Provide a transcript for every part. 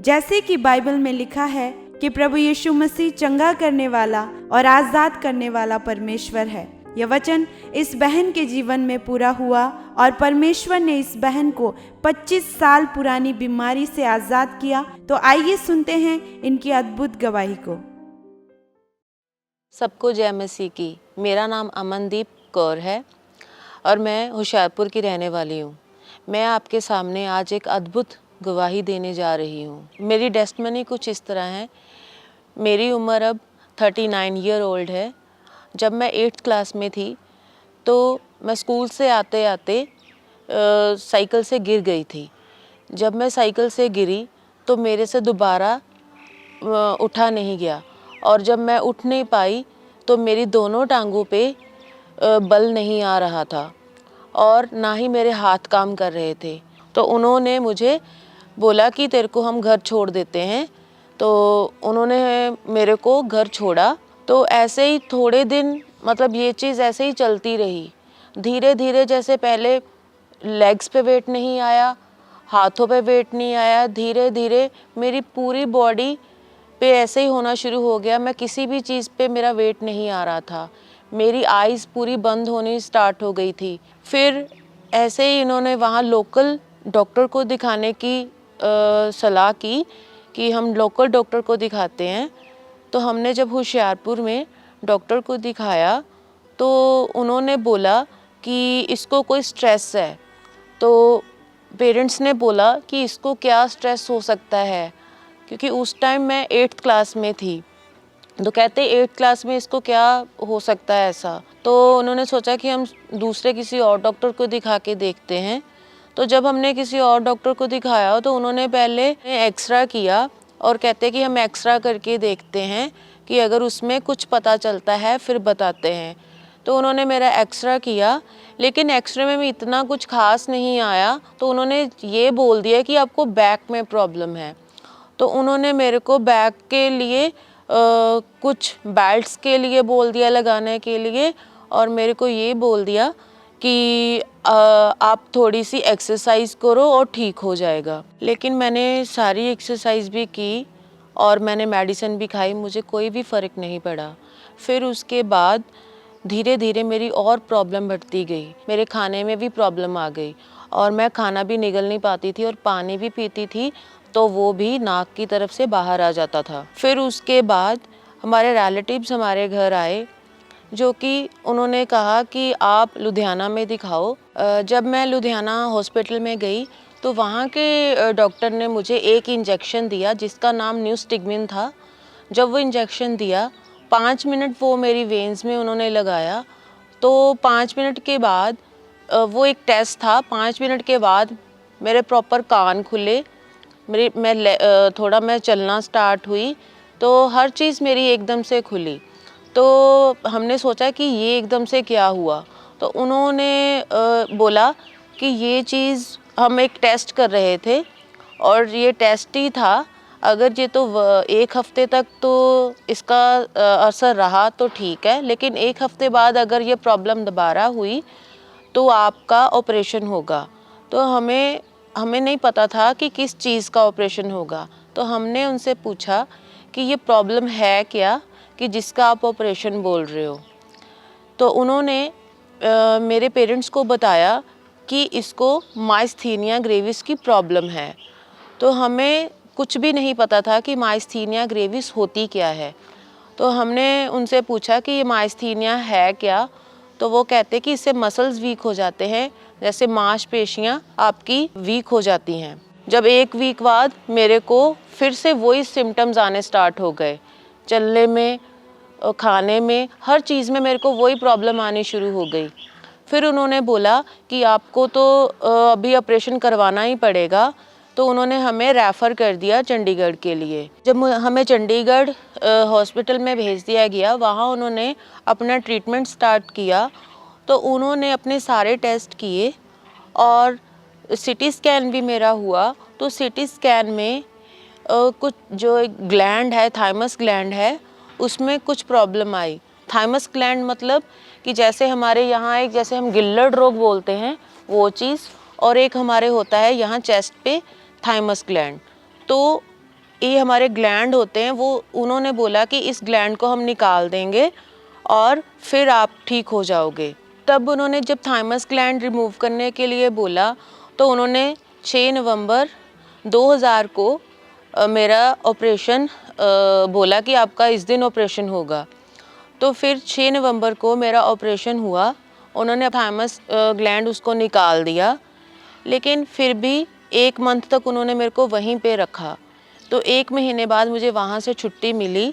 जैसे कि बाइबल में लिखा है कि प्रभु यीशु मसीह चंगा करने वाला और आज़ाद करने वाला परमेश्वर है। यह वचन इस बहन के जीवन में पूरा हुआ और परमेश्वर ने इस बहन को 25 साल पुरानी बीमारी से आज़ाद किया। तो आइए सुनते हैं इनकी अद्भुत गवाही को। सबको जय मसीह की। मेरा नाम अमनदीप कौर है और मैं होशियारपुर की रहने वाली हूँ। मैं आपके सामने आज एक अद्भुत गवाही देने जा रही हूँ। मेरी टेस्टिमनी कुछ इस तरह है। मेरी उम्र अब 39 ईयर ओल्ड है। जब मैं 8th क्लास में थी तो मैं स्कूल से आते आते साइकिल से गिर गई थी। जब मैं साइकिल से गिरी तो मेरे से दोबारा उठा नहीं गया और जब मैं उठ नहीं पाई तो मेरी दोनों टांगों पे बल नहीं आ रहा था और ना ही मेरे हाथ काम कर रहे थे। तो उन्होंने मुझे बोला कि तेरे को हम घर छोड़ देते हैं। तो उन्होंने मेरे को घर छोड़ा। तो ऐसे ही थोड़े दिन मतलब ये चीज़ ऐसे ही चलती रही। धीरे धीरे जैसे पहले लेग्स पे वेट नहीं आया, हाथों पे वेट नहीं आया, धीरे धीरे मेरी पूरी बॉडी पे ऐसे ही होना शुरू हो गया। मैं किसी भी चीज़ पे मेरा वेट नहीं आ रहा था। मेरी आइज़ पूरी बंद होनी स्टार्ट हो गई थी। फिर ऐसे ही इन्होंने वहाँ लोकल डॉक्टर को दिखाने की सलाह की कि हम लोकल डॉक्टर को दिखाते हैं। तो हमने जब होशियारपुर में डॉक्टर को दिखाया तो उन्होंने बोला कि इसको कोई स्ट्रेस है। तो पेरेंट्स ने बोला कि इसको क्या स्ट्रेस हो सकता है, क्योंकि उस टाइम मैं 8th क्लास में थी। तो कहते 8th क्लास में इसको क्या हो सकता है ऐसा। तो उन्होंने सोचा कि हम दूसरे किसी और डॉक्टर को दिखा के देखते हैं। तो जब हमने किसी और डॉक्टर को दिखाया तो उन्होंने पहले एक्सरा किया और कहते कि हम एक्सरा करके देखते हैं कि अगर उसमें कुछ पता चलता है फिर बताते हैं। तो उन्होंने मेरा एक्सरा किया, लेकिन एक्सरे में भी इतना कुछ खास नहीं आया। तो उन्होंने ये बोल दिया कि आपको बैक में प्रॉब्लम है। तो उन्होंने मेरे को बैक के लिए कुछ बेल्ट्स के लिए बोल दिया लगाने के लिए, और मेरे को ये बोल दिया कि आप थोड़ी सी एक्सरसाइज करो और ठीक हो जाएगा। लेकिन मैंने सारी एक्सरसाइज भी की और मैंने मेडिसिन भी खाई, मुझे कोई भी फ़र्क नहीं पड़ा। फिर उसके बाद धीरे धीरे मेरी और प्रॉब्लम बढ़ती गई। मेरे खाने में भी प्रॉब्लम आ गई और मैं खाना भी निगल नहीं पाती थी और पानी भी पीती थी तो वो भी नाक की तरफ से बाहर आ जाता था। फिर उसके बाद हमारे रिलेटिव्स हमारे घर आए, जो कि उन्होंने कहा कि आप लुधियाना में दिखाओ। जब मैं लुधियाना हॉस्पिटल में गई तो वहाँ के डॉक्टर ने मुझे एक इंजेक्शन दिया जिसका नाम न्यूस्टिगमिन था। जब वो इंजेक्शन दिया 5 मिनट वो मेरी वेन्स में उन्होंने लगाया। तो 5 मिनट के बाद वो एक टेस्ट था। 5 मिनट के बाद मेरे प्रॉपर कान खुले, मैं चलना स्टार्ट हुई, तो हर चीज़ मेरी एकदम से खुली। तो हमने सोचा कि ये एकदम से क्या हुआ। तो उन्होंने बोला कि ये चीज़ हम एक टेस्ट कर रहे थे और ये टेस्ट ही था। अगर ये तो 1 हफ्ते तक तो इसका असर रहा तो ठीक है, लेकिन 1 हफ्ते बाद अगर ये प्रॉब्लम दोबारा हुई तो आपका ऑपरेशन होगा। तो हमें नहीं पता था कि किस चीज़ का ऑपरेशन होगा। तो हमने उनसे पूछा कि ये प्रॉब्लम है क्या कि जिसका आप ऑपरेशन बोल रहे हो। तो उन्होंने मेरे पेरेंट्स को बताया कि इसको माइस्थीनिया ग्रेविस की प्रॉब्लम है। तो हमें कुछ भी नहीं पता था कि माइस्थीनिया ग्रेविस होती क्या है। तो हमने उनसे पूछा कि ये माइस्थीनिया है क्या। तो वो कहते कि इससे मसल्स वीक हो जाते हैं, जैसे मांसपेशियाँ आपकी वीक हो जाती हैं। जब 1 वीक बाद मेरे को फिर से वही सिम्टम्स आने स्टार्ट हो गए। चलने में, खाने में, हर चीज़ में मेरे को वही प्रॉब्लम आनी शुरू हो गई। फिर उन्होंने बोला कि आपको तो अभी ऑपरेशन करवाना ही पड़ेगा। तो उन्होंने हमें रेफ़र कर दिया चंडीगढ़ के लिए। जब हमें चंडीगढ़ हॉस्पिटल में भेज दिया गया, वहाँ उन्होंने अपना ट्रीटमेंट स्टार्ट किया। तो उन्होंने अपने सारे टेस्ट किए और सीटी स्कैन भी मेरा हुआ। तो सीटी स्कैन में कुछ जो एक ग्लैंड है, थाइमस ग्लैंड है, उसमें कुछ प्रॉब्लम आई। थाइमस ग्लैंड मतलब कि जैसे हमारे यहाँ एक, जैसे हम गिल्लर्ड रोग बोलते हैं वो चीज़, और एक हमारे होता है यहाँ चेस्ट पे थाइमस ग्लैंड। तो ये हमारे ग्लैंड होते हैं, वो उन्होंने बोला कि इस ग्लैंड को हम निकाल देंगे और फिर आप ठीक हो जाओगे। तब उन्होंने जब थाइमस ग्लैंड रिमूव करने के लिए बोला तो उन्होंने 6 नवंबर 2000 को मेरा ऑपरेशन बोला कि आपका इस दिन ऑपरेशन होगा। तो फिर 6 नवंबर को मेरा ऑपरेशन हुआ, उन्होंने थाइमस ग्लैंड उसको निकाल दिया, लेकिन फिर भी 1 मंथ तक उन्होंने मेरे को वहीं पे रखा। तो 1 महीने बाद मुझे वहाँ से छुट्टी मिली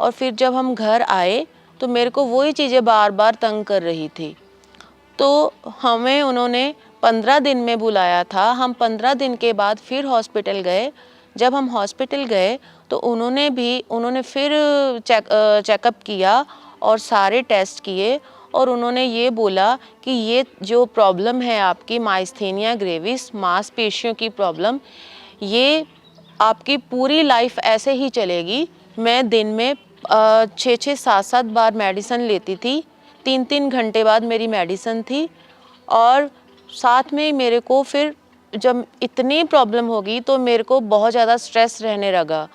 और फिर जब हम घर आए तो मेरे को वही चीज़ें बार बार तंग कर रही थी। तो हमें उन्होंने 15 दिन में बुलाया था। हम 15 दिन के बाद फिर हॉस्पिटल गए। जब हम हॉस्पिटल गए तो उन्होंने फिर चेकअप किया और सारे टेस्ट किए और उन्होंने ये बोला कि ये जो प्रॉब्लम है आपकी माइस्थेनिया ग्रेविस, मांसपेशियों की प्रॉब्लम, ये आपकी पूरी लाइफ ऐसे ही चलेगी। मैं दिन में 6-6, 7-7 बार मेडिसिन लेती थी, 3-3 घंटे बाद मेरी मेडिसिन थी। और साथ में मेरे को फिर जब इतनी प्रॉब्लम होगी तो मेरे को बहुत ज़्यादा स्ट्रेस रहने लगा,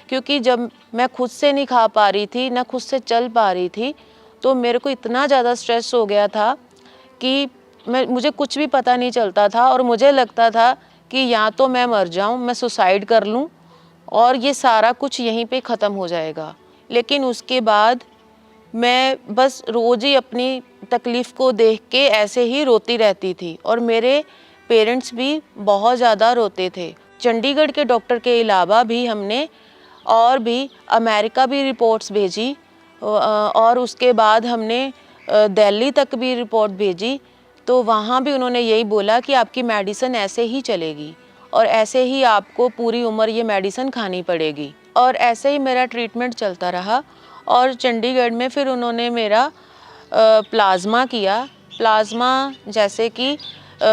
क्योंकि जब मैं खुद से नहीं खा पा रही थी, ना खुद से चल पा रही थी, तो मेरे को इतना ज़्यादा स्ट्रेस हो गया था कि मुझे कुछ भी पता नहीं चलता था और मुझे लगता था कि या तो मैं मर जाऊं, मैं सुसाइड कर लूं और ये सारा कुछ यहीं पे ख़त्म हो जाएगा। लेकिन उसके बाद मैं बस रोज़ ही अपनी तकलीफ़ को देख के ऐसे ही रोती रहती थी और मेरे पेरेंट्स भी बहुत ज़्यादा रोते थे। चंडीगढ़ के डॉक्टर के अलावा भी हमने और भी अमेरिका भी रिपोर्ट्स भेजी और उसके बाद हमने दिल्ली तक भी रिपोर्ट भेजी। तो वहाँ भी उन्होंने यही बोला कि आपकी मेडिसिन ऐसे ही चलेगी और ऐसे ही आपको पूरी उम्र ये मेडिसिन खानी पड़ेगी। और ऐसे ही मेरा ट्रीटमेंट चलता रहा और चंडीगढ़ में फिर उन्होंने मेरा प्लाज्मा किया। प्लाज्मा जैसे कि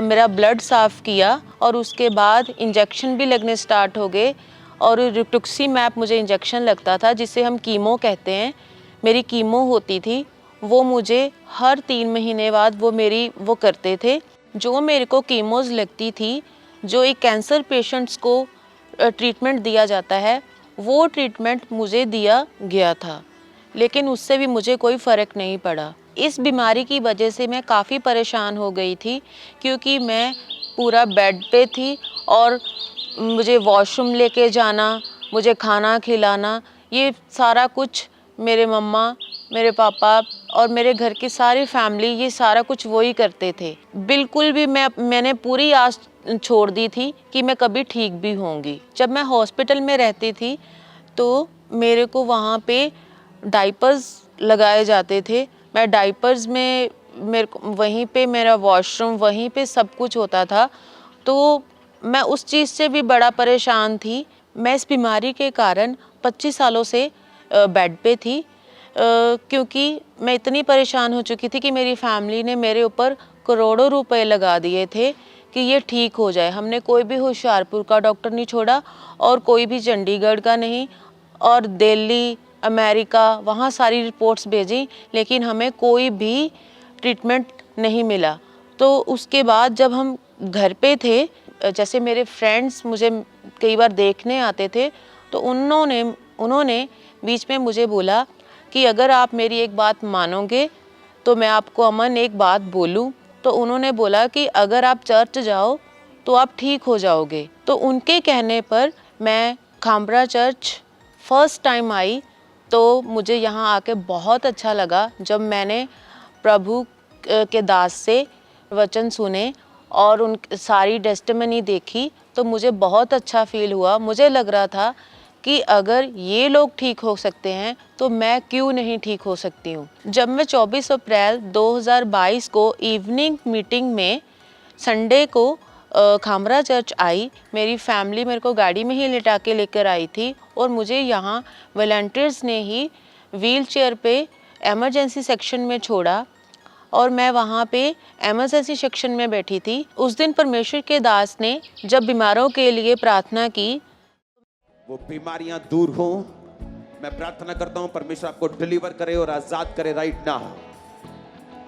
मेरा ब्लड साफ़ किया और उसके बाद इंजेक्शन भी लगने स्टार्ट हो गए और रिटुक्सीमैप मुझे इंजेक्शन लगता था, जिसे हम कीमो कहते हैं। मेरी कीमो होती थी, वो मुझे हर 3 महीने बाद वो करते थे। जो मेरे को कीमोज़ लगती थी, जो एक कैंसर पेशेंट्स को ट्रीटमेंट दिया जाता है, वो ट्रीटमेंट मुझे दिया गया था, लेकिन उससे भी मुझे कोई फ़र्क नहीं पड़ा। इस बीमारी की वजह से मैं काफ़ी परेशान हो गई थी, क्योंकि मैं पूरा बेड पे थी और मुझे वॉशरूम लेके जाना, मुझे खाना खिलाना, ये सारा कुछ मेरे मम्मा, मेरे पापा और मेरे घर की सारी फैमिली, ये सारा कुछ वही करते थे। बिल्कुल भी मैंने पूरी आस छोड़ दी थी कि मैं कभी ठीक भी होंगी। जब मैं हॉस्पिटल में रहती थी तो मेरे को वहाँ पे डाइपर्स लगाए जाते थे। मैं डाइपर्स में वहीं पे मेरा वॉशरूम, वहीं पे सब कुछ होता था। तो मैं उस चीज़ से भी बड़ा परेशान थी। मैं इस बीमारी के कारण 25 सालों से बेड पे थी, क्योंकि मैं इतनी परेशान हो चुकी थी कि मेरी फैमिली ने मेरे ऊपर करोड़ों रुपए लगा दिए थे कि ये ठीक हो जाए। हमने कोई भी होशियारपुर का डॉक्टर नहीं छोड़ा और कोई भी चंडीगढ़ का नहीं, और दिल्ली, अमेरिका, वहाँ सारी रिपोर्ट्स भेजी, लेकिन हमें कोई भी ट्रीटमेंट नहीं मिला। तो उसके बाद जब हम घर पे थे, जैसे मेरे फ्रेंड्स मुझे कई बार देखने आते थे, तो उन्होंने बीच में मुझे बोला कि अगर आप मेरी एक बात मानोगे तो मैं आपको अमन एक बात बोलूं। तो उन्होंने बोला कि अगर आप चर्च जाओ तो आप ठीक हो जाओगे। तो उनके कहने पर मैं Khamra church first time I, तो मुझे यहाँ आके बहुत अच्छा लगा। जब मैंने प्रभु के दास से वचन सुने और उन सारी टेस्टिमनी देखी तो मुझे बहुत अच्छा फील हुआ। मुझे लग रहा था कि अगर ये लोग ठीक हो सकते हैं तो मैं क्यों नहीं ठीक हो सकती हूँ। जब मैं 24 अप्रैल 2022 को इवनिंग मीटिंग में संडे को खामरा चर्च आई, मेरी फैमिली मेरे को गाड़ी में ही लिटा के लेकर आई थी और मुझे यहाँ वॉलंटियर्स ने ही व्हील चेयर पे एमरजेंसी सेक्शन में छोड़ा और मैं वहाँ पे एमरजेंसी सेक्शन में बैठी थी। उस दिन परमेश्वर के दास ने जब बीमारों के लिए प्रार्थना की, वो बीमारियां दूर हो। मैं प्रार्थना करता हूं परमेश्वर आपको डिलीवर करे और आजाद करे राइट नाउ।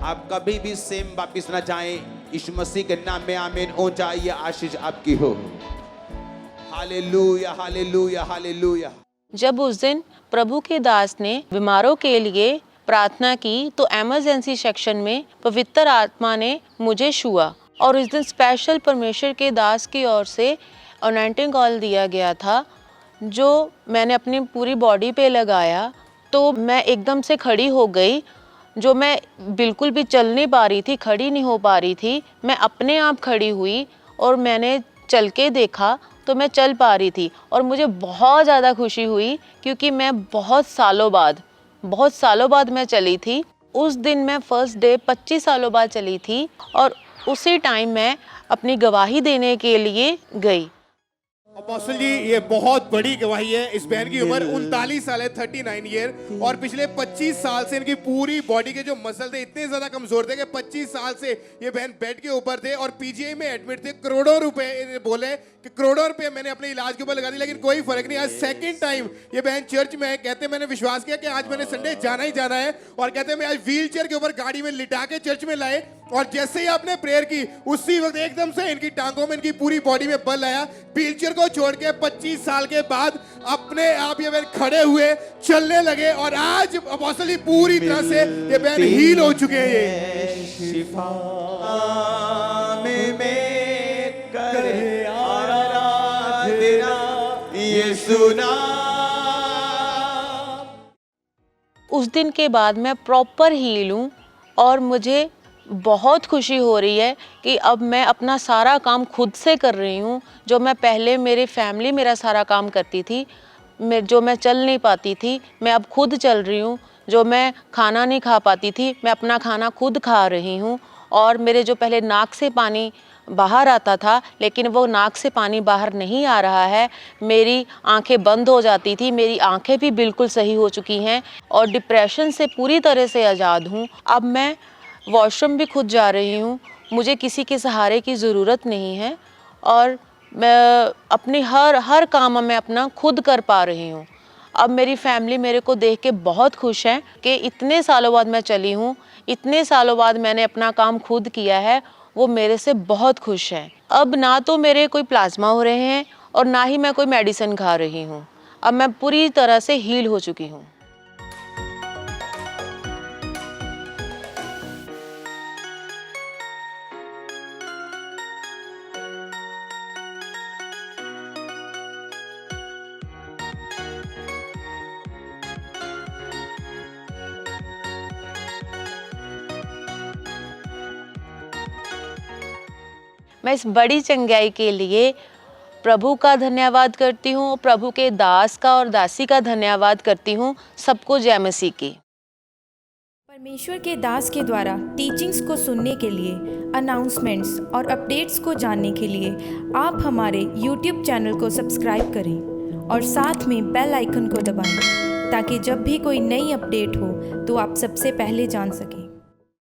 आप कभी भी सेम वापिस ना जाएं। यीशु मसीह के नाम में आमीन। हो जाए, ये आशीष आपकी हो। Hallelujah, hallelujah, hallelujah. जब उस दिन प्रभु के दास ने बीमारों के लिए प्रार्थना की तो इमरजेंसी सेक्शन में पवित्र आत्मा ने मुझे छुआ और उस दिन स्पेशल परमेश्वर के दास की ओर से अनॉइंटिंग ऑयल दिया गया था, जो मैंने अपनी पूरी बॉडी पे लगाया तो मैं एकदम से खड़ी हो गई। जो मैं बिल्कुल भी चल नहीं पा रही थी, खड़ी नहीं हो पा रही थी, मैं अपने आप खड़ी हुई और मैंने चल के देखा तो मैं चल पा रही थी और मुझे बहुत ज़्यादा खुशी हुई क्योंकि मैं बहुत सालों बाद मैं चली थी। उस दिन मैं फर्स्ट डे 25 सालों बाद चली थी और उसी टाइम मैं अपनी गवाही देने के लिए गई। अपोस्टल जी, ये बहुत बड़ी गवाही है। इस बहन की उम्र 39 साल है, 39 ईयर, और पिछले 25 साल से इनकी पूरी बॉडी के जो मसल थे इतने ज्यादा कमजोर थे कि 25 साल से ये बहन बेड के ऊपर थे और पीजीआई में एडमिट थे। करोड़ों रुपए बोले कि करोड़ों रुपए मैंने अपने इलाज के ऊपर लगा दी, लेकिन कोई फर्क नहीं। आज सेकंड टाइम ये बहन चर्च में है। कहते मैंने विश्वास किया कि आज मैंने संडे जाना ही जाना है, और कहते मैं आज व्हील चेयर के ऊपर गाड़ी में लिटा के चर्च में लाए और जैसे ही आपने प्रेयर की उसी वक्त एकदम से इनकी टांगों में, इनकी पूरी बॉडी में बल आया। व्हील चेयर को छोड़ के 25 साल के बाद अपने आप ये बहन खड़े हुए, चलने लगे और आज अपोस्टल जी पूरी तरह से ये बहन हील हो चुके हैं। ये शिफा में करे आराधना यीशु नाम। उस दिन के बाद मैं प्रॉपर हील हूँ और मुझे बहुत खुशी हो रही है कि अब मैं अपना सारा काम खुद से कर रही हूँ। जो मैं पहले मेरी फैमिली मेरा सारा काम करती थी, जो मैं चल नहीं पाती थी, मैं अब खुद चल रही हूँ। जो मैं खाना नहीं खा पाती थी, मैं अपना खाना खुद खा रही हूँ। और मेरे जो पहले नाक से पानी बाहर आता था, लेकिन वो नाक से पानी बाहर नहीं आ रहा है। मेरी आंखें बंद हो जाती थी, मेरी आंखें भी बिल्कुल सही हो चुकी हैं और डिप्रेशन से पूरी तरह से आज़ाद हूँ। अब मैं वॉशरूम भी खुद जा रही हूँ, मुझे किसी के सहारे की ज़रूरत नहीं है और मैं अपनी हर काम मैं अपना खुद कर पा रही हूँ। अब मेरी फैमिली मेरे को देख के बहुत खुश है कि इतने सालों बाद मैं चली हूँ, इतने सालों बाद मैंने अपना काम खुद किया है। वो मेरे से बहुत खुश हैं। अब ना तो मेरे कोई प्लाज्मा हो रहे हैं और ना ही मैं कोई मेडिसिन खा रही हूँ। अब मैं पूरी तरह से हील हो चुकी हूँ। मैं इस बड़ी चंगाई के लिए प्रभु का धन्यवाद करती हूँ, प्रभु के दास का और दासी का धन्यवाद करती हूँ। सबको जय मसीह की। परमेश्वर के दास के द्वारा टीचिंग्स को सुनने के लिए, अनाउंसमेंट्स और अपडेट्स को जानने के लिए आप हमारे YouTube चैनल को सब्सक्राइब करें और साथ में बेल आइकन को दबाएं ताकि जब भी कोई नई अपडेट हो तो आप सबसे पहले जान सकें।